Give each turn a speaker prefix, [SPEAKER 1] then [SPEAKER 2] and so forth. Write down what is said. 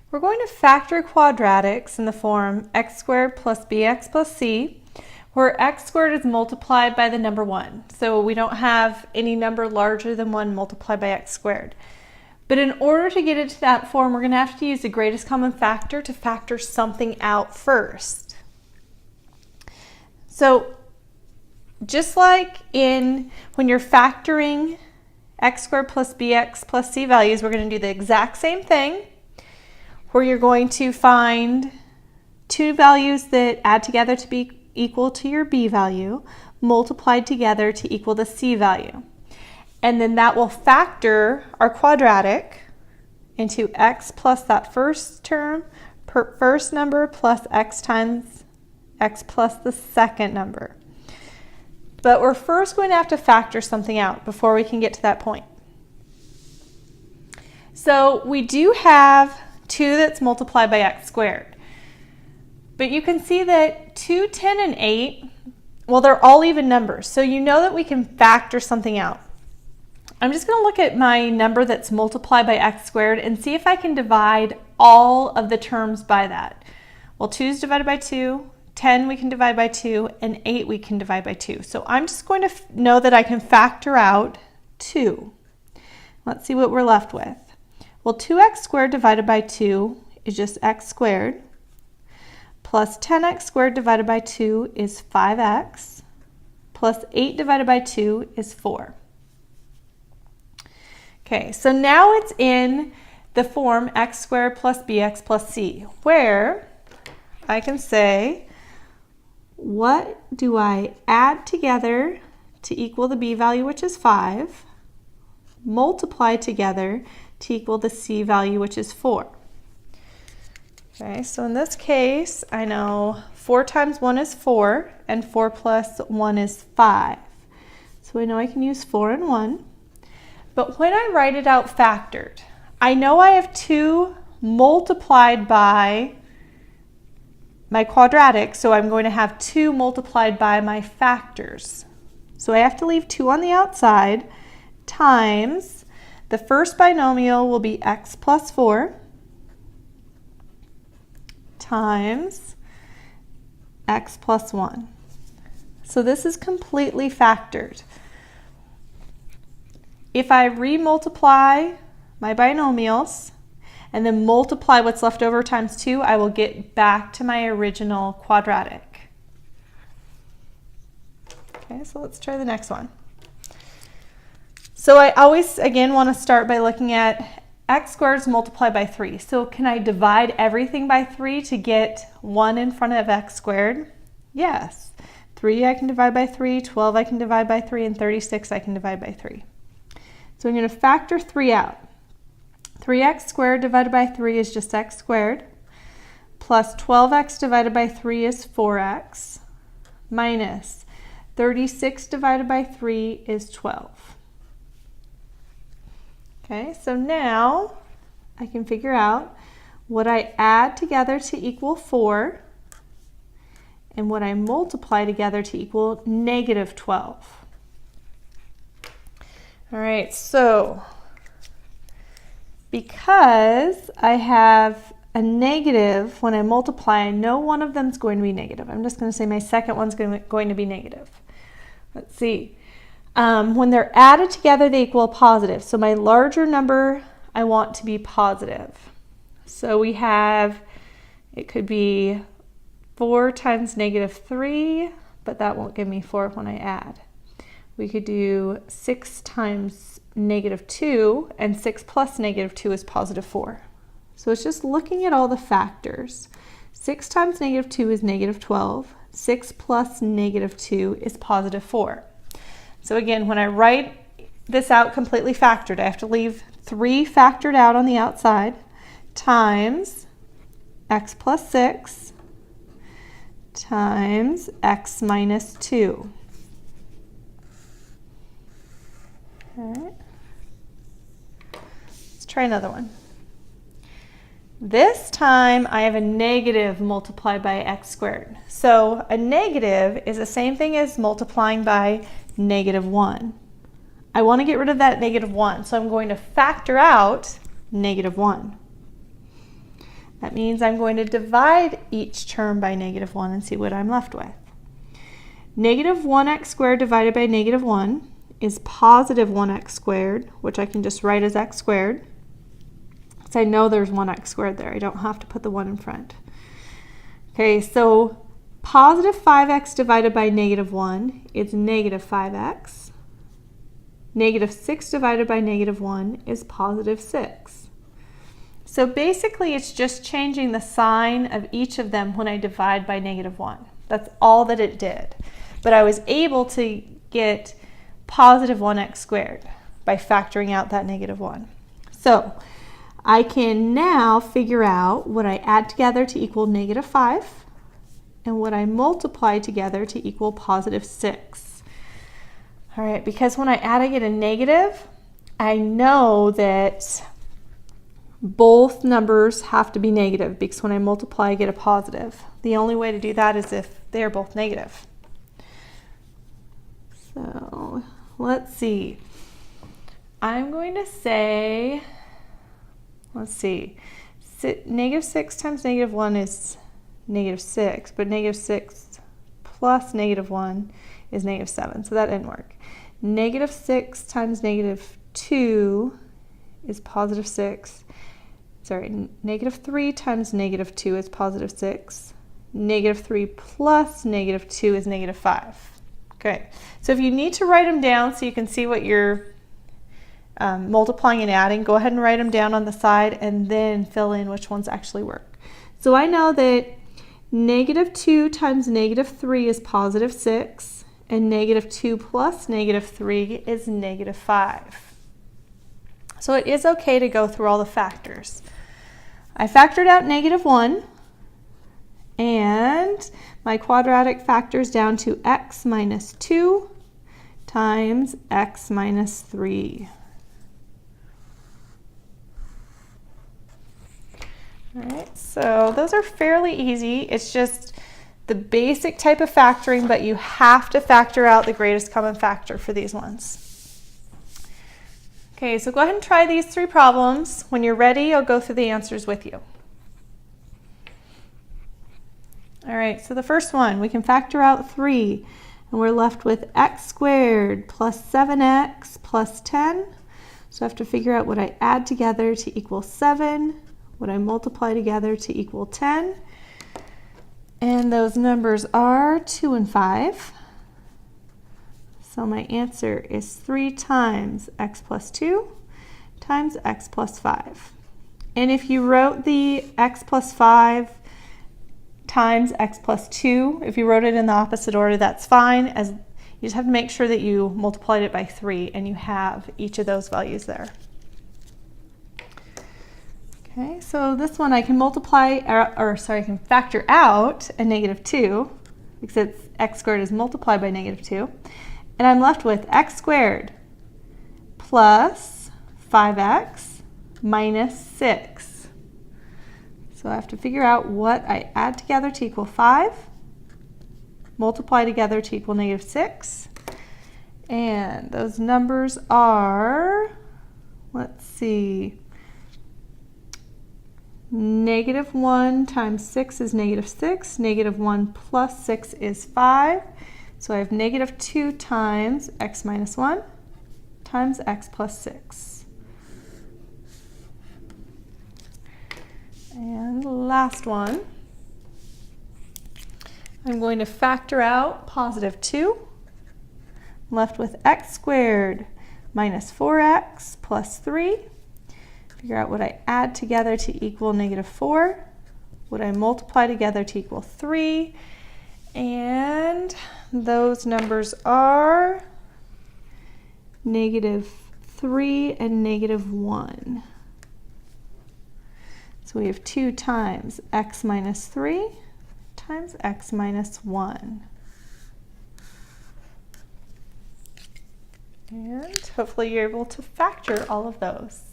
[SPEAKER 1] We're going to factor quadratics in the form x squared plus bx plus c, where x squared is multiplied by the number 1. So we don't have any number larger than 1 multiplied by x squared. But in order to get into that form, we're going to have to use the greatest common factor to factor something out first. So just like when you're factoring x squared plus bx plus c values, we're going to do the exact same thing, where you're going to find two values that add together to be equal to your b value, multiplied together to equal the c value. And then that will factor our quadratic into x plus that first term, first number, plus x times x plus the second number. But we're first going to have to factor something out before we can get to that point. So we do have 2 that's multiplied by x squared. But you can see that 2, 10, and 8, well, they're all even numbers. So you know that we can factor something out. I'm just going to look at my number that's multiplied by x squared and see if I can divide all of the terms by that. Well, 2 is divided by 2, 10 we can divide by 2, and 8 we can divide by 2. So I'm just going to know that I can factor out 2. Let's see what we're left with. Well, 2x squared divided by 2 is just x squared, plus 10x squared divided by 2 is 5x, plus 8 divided by 2 is 4. Okay, so now it's in the form x squared plus bx plus c, where I can say, what do I add together to equal the b value, which is 5, multiply together to equal the c value, which is 4. Okay, so in this case, I know 4 times 1 is 4, and 4 plus 1 is 5. So I know I can use 4 and 1. But when I write it out factored, I know I have 2 multiplied by my quadratic, so I'm going to have 2 multiplied by my factors. So I have to leave 2 on the outside, times the first binomial will be x plus 4, times x plus 1. So this is completely factored. If I re-multiply my binomials and then multiply what's left over times 2, I will get back to my original quadratic. Okay, so let's try the next one. So I always, again, want to start by looking at x squared is multiplied by 3. So can I divide everything by 3 to get 1 in front of x squared? Yes. 3 I can divide by 3, 12 I can divide by 3, and 36 I can divide by 3. So I'm going to factor 3 out. 3x squared divided by 3 is just x squared, plus 12x divided by 3 is 4x, minus 36 divided by 3 is 12. Okay, so now I can figure out what I add together to equal 4 and what I multiply together to equal negative 12. All right, so because I have a negative, when I multiply, I know one of them is going to be negative. I'm just going to say my second one's going to be negative. Let's see. When they're added together, they equal a positive. So my larger number, I want to be positive. So we have, it could be 4 times negative 3, but that won't give me 4 when I add. We could do 6 times negative 2, and 6 plus negative 2 is positive 4. So it's just looking at all the factors. 6 times negative 2 is negative 12. 6 plus negative 2 is positive 4. So again, when I write this out completely factored, I have to leave 3 factored out on the outside, times x plus 6 times x minus 2. All right. Let's try another one. This time I have a negative multiplied by x squared. So a negative is the same thing as multiplying by negative 1. I want to get rid of that negative 1, so I'm going to factor out negative 1. That means I'm going to divide each term by -1 and see what I'm left with. Negative 1x squared divided by -1 is positive 1x squared, which I can just write as x squared. So I know there's 1x squared there. I don't have to put the 1 in front. Okay, so positive 5x divided by -1 is negative 5x. Negative 6 divided by -1 is positive 6. So basically it's just changing the sign of each of them when I divide by -1. That's all that it did. But I was able to get positive 1x squared by factoring out that -1. So I can now figure out what I add together to equal -5 and what I multiply together to equal positive 6. All right, because when I add, I get a negative. I know that both numbers have to be negative because when I multiply, I get a positive. The only way to do that is if they're both negative. So let's see. I'm going to say, let's see, -6 times -1 is -6, but -6 plus -1 is -7, so that didn't work. -6 times -2 is positive 6. Sorry, -3 times -2 is positive 6. -3 plus -2 is -5. Okay, so if you need to write them down so you can see what you're multiplying and adding, go ahead and write them down on the side and then fill in which ones actually work. So I know that -2 times -3 is positive 6, and -2 plus -3 is -5. So it is okay to go through all the factors. I factored out -1, and my quadratic factors down to x minus 2 times x minus 3. All right, so those are fairly easy. It's just the basic type of factoring, but you have to factor out the greatest common factor for these ones. Okay, so go ahead and try these 3 problems. When you're ready, I'll go through the answers with you. All right, so the first one, we can factor out 3, and we're left with x squared plus 7x plus 10. So I have to figure out what I add together to equal 7, what I multiply together to equal 10. And those numbers are 2 and 5. So my answer is 3 times x plus 2 times x plus 5. And if you wrote the x plus 5 times x plus 2, if you wrote it in the opposite order, that's fine. As you just have to make sure that you multiplied it by 3 and you have each of those values there. Okay, so this one I can multiply, I can factor out a -2 because it's x squared is multiplied by -2. And I'm left with x squared plus 5x minus 6. So I have to figure out what I add together to equal 5, multiply together to equal -6. And those numbers are, let's see, -1 times 6 is -6. -1 plus 6 is 5. So I have -2 times x minus 1 times x plus 6. And last one, I'm going to factor out positive 2. I'm left with x squared minus 4x plus 3. Figure out what I add together to equal -4, what I multiply together to equal 3, and those numbers are -3 and -1. So we have 2 times x minus 3 times x minus 1. And hopefully you're able to factor all of those.